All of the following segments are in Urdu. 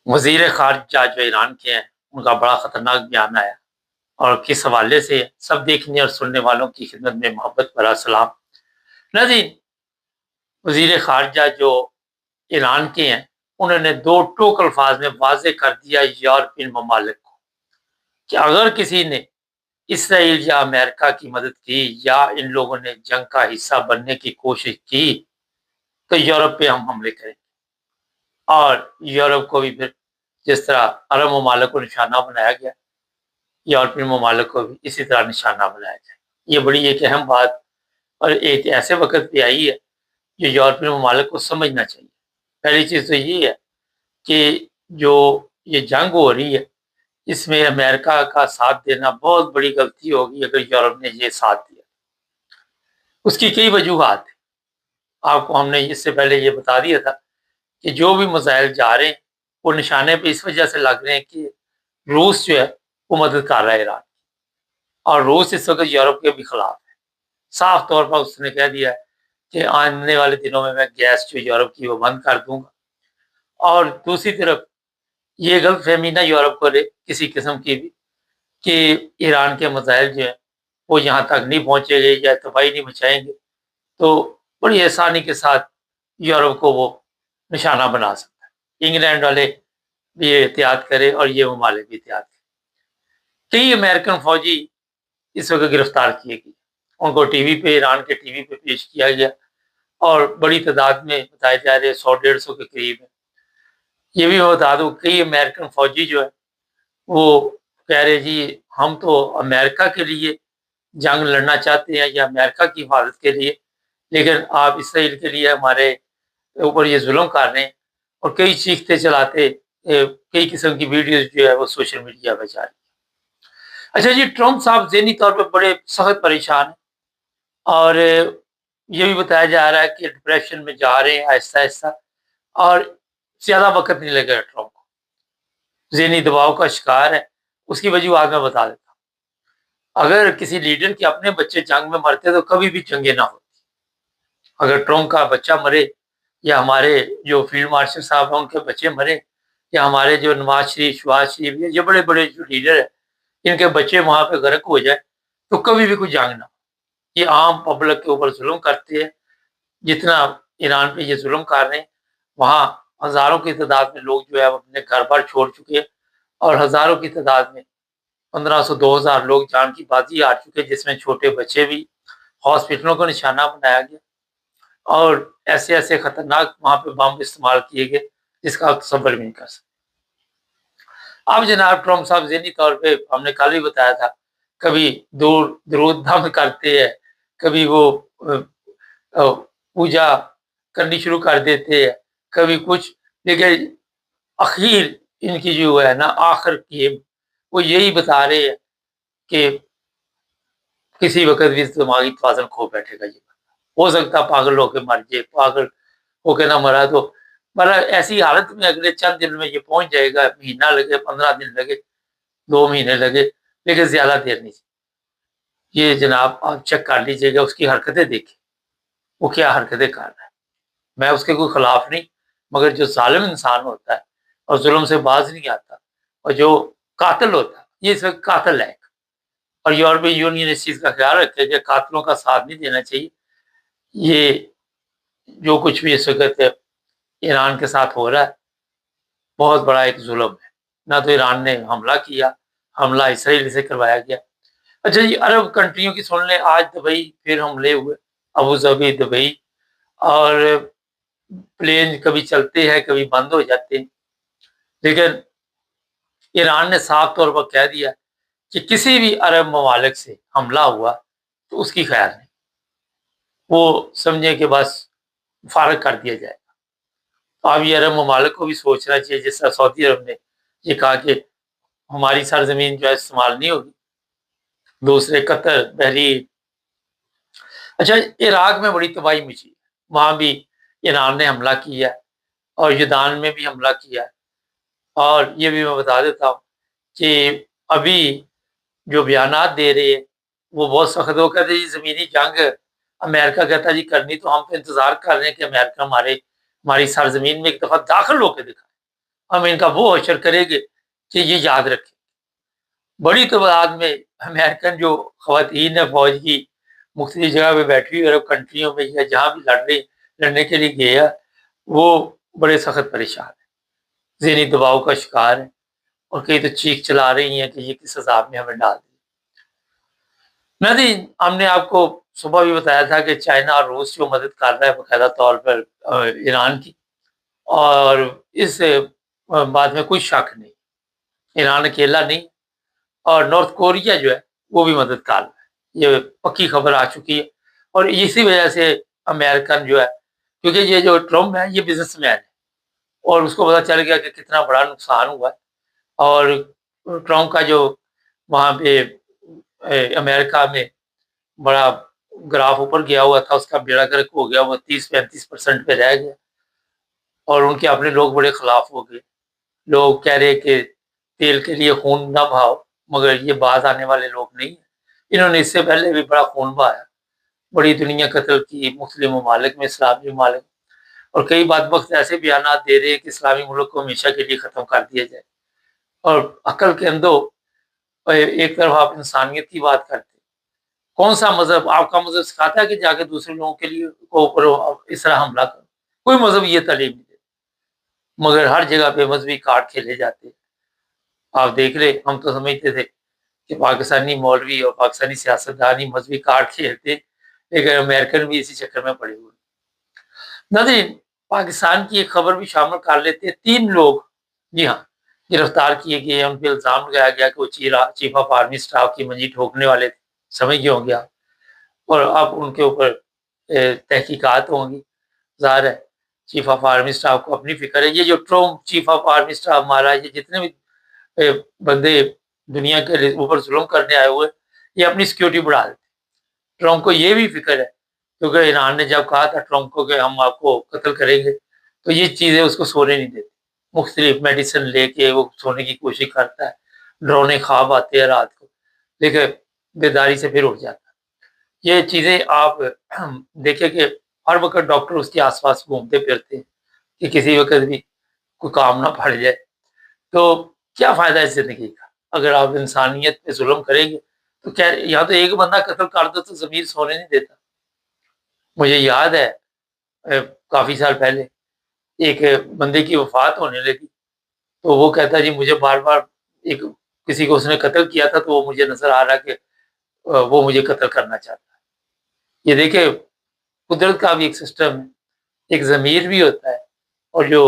وزیر خارجہ جو ایران کے ہیں ان کا بڑا خطرناک بیان آیا، اور کس حوالے سے سب دیکھنے اور سننے والوں کی خدمت میں محبت بھرا سلام۔ ناظرین، وزیر خارجہ جو ایران کے ہیں انہوں نے دو ٹوک الفاظ میں واضح کر دیا یورپین ممالک کو کہ اگر کسی نے اسرائیل یا امریکہ کی مدد کی یا ان لوگوں نے جنگ کا حصہ بننے کی کوشش کی تو یورپ پہ ہم حملے کریں گے، اور یورپ کو بھی پھر جس طرح عرب ممالک کو نشانہ بنایا گیا، یورپین ممالک کو بھی اسی طرح نشانہ بنایا جائے۔ یہ بڑی ایک اہم بات اور ایک ایسے وقت پہ آئی ہے جو یورپین ممالک کو سمجھنا چاہیے۔ پہلی چیز تو یہ ہے کہ جو یہ جنگ ہو رہی ہے اس میں امریکہ کا ساتھ دینا بہت بڑی غلطی ہوگی اگر یورپ نے یہ ساتھ دیا۔ اس کی کئی وجوہات ہیں، آپ کو ہم نے اس سے پہلے یہ بتا دیا تھا کہ جو بھی میزائل جا رہے ہیں وہ نشانے پہ اس وجہ سے لگ رہے ہیں کہ روس جو ہے وہ مدد کر رہا ہے ایران، اور روس اس وقت یورپ کے بھی خلاف ہے۔ صاف طور پر اس نے کہہ دیا ہے کہ آنے والے دنوں میں گیس جو یورپ کی وہ بند کر دوں گا، اور دوسری طرف یہ غلط فہمی نہ یورپ کو رہے کسی قسم کی بھی کہ ایران کے میزائل جو ہیں وہ یہاں تک نہیں پہنچے گے یا تباہی نہیں مچائیں گے، تو بڑی آسانی کے ساتھ یورپ کو وہ نشانہ بنا سکتا ہے۔ انگلینڈ والے بھی احتیاط کرے اور یہ ممالک بھی احتیاط کرے۔ کئی امریکن فوجی اس وقت گرفتار کیے گئے، ان کو ٹی وی پہ، ایران کے ٹی وی پہ پیش کیا گیا، اور بڑی تعداد میں بتائے جا رہے 100-150 کے قریب ہے۔ یہ بھی میں بتا دوں کئی امریکن فوجی جو ہے وہ کہہ رہے جی ہم تو امریکہ کے لیے جنگ لڑنا چاہتے ہیں یا امریکہ کی حفاظت کے لیے، لیکن آپ اسرائیل کے لیے ہمارے اوپر یہ ظلم کر رہے ہیں، اور کئی چیختے چلاتے کئی قسم کی ویڈیوز جو ہے وہ سوشل میڈیا پہ جا رہی ہے۔ اچھا جی، ٹرمپ صاحب ذہنی طور پہ بڑے سخت پریشان ہیں، اور یہ بھی بتایا جا رہا ہے کہ ڈپریشن میں جا رہے ہیں آہستہ آہستہ، اور زیادہ وقت نہیں لگے گا ٹرمپ کو، ذہنی دباؤ کا شکار ہے۔ اس کی وجوہات میں بتا دیتا ہوں۔ اگر کسی لیڈر کے اپنے بچے جنگ میں مرتے تو کبھی بھی جنگیں نہ ہوتی۔ اگر ٹرمپ کا بچہ مرے، یا ہمارے جو فیلڈ مارشل صاحب ہیں ان کے بچے مرے، یا ہمارے جو نواز شریف، شہباز شریف، یہ بڑے بڑے جو لیڈر ہیں ان کے بچے وہاں پہ غرق ہو جائے تو کبھی بھی کوئی جنگ نہ ہو۔ یہ عام پبلک کے اوپر ظلم کرتے ہیں، جتنا ایران پہ یہ ظلم کر رہے ہیں وہاں ہزاروں کی تعداد میں لوگ جو ہے اپنے گھر بار چھوڑ چکے ہیں، اور ہزاروں کی تعداد میں 1500-2000 لوگ جان کی بازی ہار چکے، جس میں چھوٹے بچے بھی۔ ہاسپٹلوں کو نشانہ بنایا گیا، اور ایسے ایسے خطرناک وہاں پہ بم استعمال کیے گئے جس کا آپ تصور بھی نہیں کر سکتے۔ اب جناب ٹرمپ صاحب ذہنی طور پہ ہم نے کل بھی بتایا تھا، کبھی درود دم کرتے ہیں، کبھی وہ پوجا کرنی شروع کر دیتے ہیں، کبھی کچھ، لیکن اخیر ان کی جو ہے نا آخر کی وہ یہی بتا رہے ہیں کہ کسی وقت بھی دماغی توازن کھو بیٹھے گا، یہ ہو سکتا پاگل ہو کے مر جائے، پاگل ہو کے نہ مرا تو مرا ایسی حالت میں اگلے چند دن میں یہ پہنچ جائے گا، مہینہ لگے، 15 دن لگے، 2 مہینے لگے، لیکن زیادہ دیر نہیں۔ یہ جناب آپ چیک کر لیجیے گا، اس کی حرکتیں دیکھیں وہ کیا حرکتیں کر رہا ہے۔ میں اس کے کوئی خلاف نہیں، مگر جو ظالم انسان ہوتا ہے اور ظلم سے باز نہیں آتا، اور جو قاتل ہوتا ہے، یہ اس وقت قاتل ہے، اور یورپی یونین اس چیز کا خیال رکھے کہ قاتلوں کا ساتھ نہیں دینا چاہیے۔ یہ جو کچھ بھی اس وقت ایران کے ساتھ ہو رہا ہے بہت بڑا ایک ظلم ہے۔ نہ تو ایران نے حملہ کیا، حملہ اسرائیل سے کروایا گیا۔ اچھا جی، عرب کنٹریوں کی سن لیں، آج دبئی پھر حملے ہوئے، ابو ظبی، دبئی، اور پلین کبھی چلتے ہیں کبھی بند ہو جاتے ہیں، لیکن ایران نے صاف طور پر کہہ دیا کہ کسی بھی عرب ممالک سے حملہ ہوا تو اس کی خیر نہیں، وہ سمجھیں کہ بس فارغ کر دیا جائے گا۔ تو اب یہ عرب ممالک کو بھی سوچنا چاہیے، جس طرح سعودی عرب نے یہ کہا کہ ہماری سرزمین جو ہے استعمال نہیں ہوگی، دوسرے قطر، بحرین۔ اچھا، عراق میں بڑی تباہی مچی، وہاں بھی ایران نے حملہ کیا، اور یودان میں بھی حملہ کیا، اور یہ بھی میں بتا دیتا ہوں کہ ابھی جو بیانات دے رہے ہیں وہ بہت سخت ہو کہتے جی زمینی جنگ امریکہ کہتا جی کرنی تو ہم تو انتظار کر رہے ہیں کہ امریکہ ہماری سرزمین میں ایک دفعہ داخل ہو کے دکھائے، ہم ان کا وہ حشر کریں گے کہ یہ یاد رکھیں۔ بڑی تعداد میں امریکن جو خواتین ہیں فوج کی مختلف جگہ پہ بیٹھی ہوئی عرب کنٹریوں میں یا جہاں بھی لڑنے کے لیے گئے ہیں، وہ بڑے سخت پریشان ہیں، ذہنی دباؤ کا شکار ہیں، اور کئی تو چیخ چلا رہی ہیں کہ یہ کس عذاب میں ہمیں ڈال دی۔ ہم نے آپ کو صبح بھی بتایا تھا کہ چائنا اور روس جو مدد کر رہا ہے باقاعدہ طور پر ایران کی، اور اس بات میں کوئی شک نہیں، ایران اکیلا نہیں، اور نارتھ کوریا جو ہے وہ بھی مدد کر رہا ہے، یہ پکی خبر آ چکی ہے۔ اور اسی وجہ سے امریکن جو ہے، کیونکہ یہ جو ٹرمپ ہے یہ بزنس مین ہے، اور اس کو پتا چل گیا کہ کتنا بڑا نقصان ہوا ہے، اور ٹرمپ کا جو وہاں پہ امریکہ میں بڑا گراف اوپر گیا ہوا تھا، اس کا بیڑا گرک ہو گیا، وہ 30-35% پہ رہ گیا، اور ان کے اپنے لوگ بڑے خلاف ہو گئے۔ لوگ کہہ رہے کہ تیل کے لیے خون نہ بہاؤ، مگر یہ باز آنے والے لوگ نہیں ہیں، انہوں نے اس سے پہلے بھی بڑا خون بہایا، بڑی دنیا قتل کی مختلف ممالک میں، اسلامی ممالک، اور کئی بات وقت ایسے بیانات دے رہے ہیں کہ اسلامی ملک کو ہمیشہ کے لیے ختم کر دیا جائے، اور عقل کے اندھو ایک طرف آپ انسانیت کی بات کرتے، کون سا مذہب آپ کا مذہب سکھاتا ہے کہ جا کے دوسرے لوگوں کے لیے اس طرح حملہ کرو؟ کوئی مذہب یہ تعلیم نہیں دیتا، مگر ہر جگہ پہ مذہبی کارڈ کھیلے جاتے ہیں۔ آپ دیکھ لیں، ہم تو سمجھتے تھے کہ پاکستانی مولوی اور پاکستانی سیاستدان ہی مذہبی کارڈ کھیلتے، لیکن امریکن بھی اسی چکر میں پڑے ہوئے۔ ناظرین، پاکستان کی ایک خبر بھی شامل کر لیتے ہیں، 3 لوگ جی ہاں گرفتار کیے گئے، ان پہ الزام لگایا گیا کہ وہ چیف آف آرمی اسٹاف کی منجی ٹھوکنے والے تھے، سمجھ گئے ہوں گے آپ، اور اب ان کے اوپر تحقیقات ہوں گی۔ ظاہر ہے چیف آف آرمی اسٹاف کو اپنی فکر ہے، یہ جو Trump chief of army staff مارا، یہ جتنے بھی بندے دنیا کے اوپر ظلم کرنے آئے ہوئے، یہ اپنی سیکیورٹی بڑھا دیتے۔ ٹرمپ کو یہ بھی فکر ہے، کیونکہ ایران نے جب کہا تھا ٹرمپ کو کہ ہم آپ کو قتل کریں گے، تو یہ چیزیں اس کو سونے نہیں دیتی، مختلف میڈیسن لے کے وہ سونے کی کوشش کرتا ہے، ڈرونے خواب آتے ہیں رات کو، لیکن بیداری سے پھر اٹھ جاتا ہے۔ یہ چیزیں آپ دیکھیں کہ ہر وقت ڈاکٹر اس کے آس پاس گھومتے پھرتے ہیں کہ کسی وقت بھی کوئی کام نہ پڑ جائے۔ تو کیا فائدہ ہے زندگی کا اگر آپ انسانیت پہ ظلم کریں گے؟ تو کیا یہاں تو ایک بندہ قتل کر دو تو ضمیر سونے نہیں دیتا۔ مجھے یاد ہے کافی سال پہلے ایک بندے کی وفات ہونے لگی، تو وہ کہتا جی مجھے بار بار ایک کسی کو اس نے قتل کیا تھا، تو وہ مجھے نظر آ رہا کہ وہ مجھے قتل کرنا چاہتا ہے۔ یہ دیکھیں قدرت کا بھی ایک سسٹم ہے، ایک ضمیر بھی ہوتا ہے، اور جو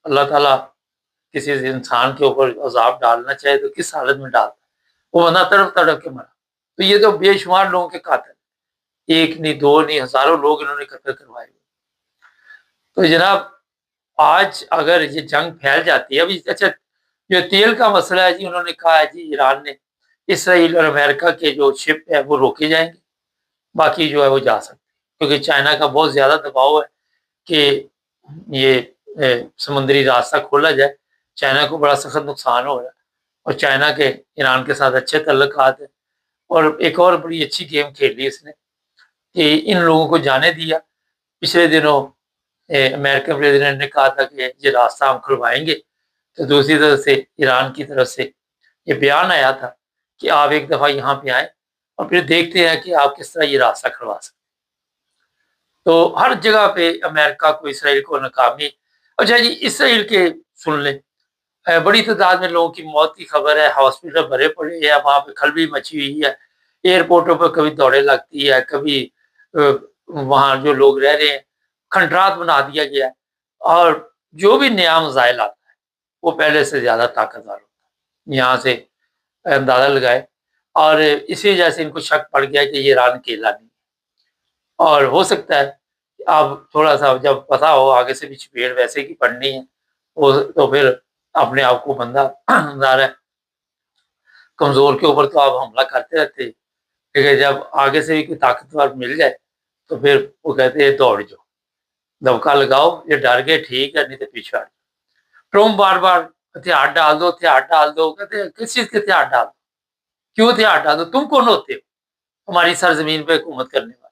اللہ تعالیٰ کسی انسان کے اوپر عذاب ڈالنا چاہے تو کس حالت میں ڈالتا ہے، وہ بندہ تڑپ تڑپ کے مرا۔ تو یہ تو بے شمار لوگوں کے قاتل، ایک نہیں، 2 نہیں، ہزاروں لوگ انہوں نے قتل کروائے۔ تو جناب آج اگر یہ جنگ پھیل جاتی ہے، ابھی اچھا جو تیل کا مسئلہ ہے جی، انہوں نے کہا ہے جی ایران نے اسرائیل اور امریکہ کے جو شپ ہے وہ روکے جائیں گے، باقی جو ہے وہ جا سکتے ہیں، کیونکہ چائنا کا بہت زیادہ دباؤ ہے کہ یہ سمندری راستہ کھولا جائے۔ چائنا کو بڑا سخت نقصان ہو رہا ہے، اور چائنا کے ایران کے ساتھ اچھے تعلقات ہیں، اور ایک اور بڑی اچھی گیم کھیل لی اس نے کہ ان لوگوں کو جانے دیا۔ پچھلے دنوں امریکن پریزیڈنٹ نے کہا تھا کہ یہ راستہ ہم کھلوائیں گے، تو دوسری طرف سے ایران کی طرف سے یہ بیان آیا تھا کہ آپ ایک دفعہ یہاں پہ آئیں اور پھر دیکھتے ہیں کہ آپ کس طرح یہ راستہ کھلوا سکتے۔ تو ہر جگہ پہ امریکہ کو، اسرائیل کو ناکامی۔ اچھا جی اسرائیل کے سن لیں، بڑی تعداد میں لوگوں کی موت کی خبر ہے، ہاسپٹل بھرے پڑے ہیں، وہاں پہ کھلبلی مچی ہوئی ہے، ایئرپورٹوں پہ کبھی دوڑیں لگتی ہے، کبھی وہاں جو لوگ رہ رہے ہیں کھنڈرات بنا دیا گیا ہے، اور جو بھی نیا مزائل آتا ہے وہ پہلے سے زیادہ طاقتور ہوتا ہے، یہاں سے اندازہ لگائے۔ اور اسی وجہ سے ان کو شک پڑ گیا کہ یہ ایران اکیلا نہیں، اور ہو سکتا ہے کہ آپ تھوڑا سا جب پتا ہو آگے سے بھی چپیڑ ویسے کی پڑنی ہے، تو پھر اپنے آپ کو بندہ ظاہر ہے کمزور کے اوپر تو آپ حملہ کرتے رہتے، لیکن جب آگے سے بھی کوئی طاقتور مل جائے تو پھر وہ کہتے ہیں دوڑ جاؤ، دبکا لگاؤ، یہ ڈر گئے ٹھیک ہے، نہیں تو پیچھے ہٹ جاؤ۔ ٹرمپ بار بار ہتھیار ڈال دو، ہتھیار ڈال دو، کہتے ہیں کس چیز کے ہتھیار ڈال دو، کیوں ہتھیار ڈال دو، تم کون ہوتے ہو ہماری سرزمین پہ حکومت کرنے والے؟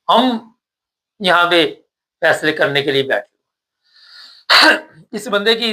ہم یہاں پہ فیصلے کرنے کے لیے بیٹھے۔ اس بندے کی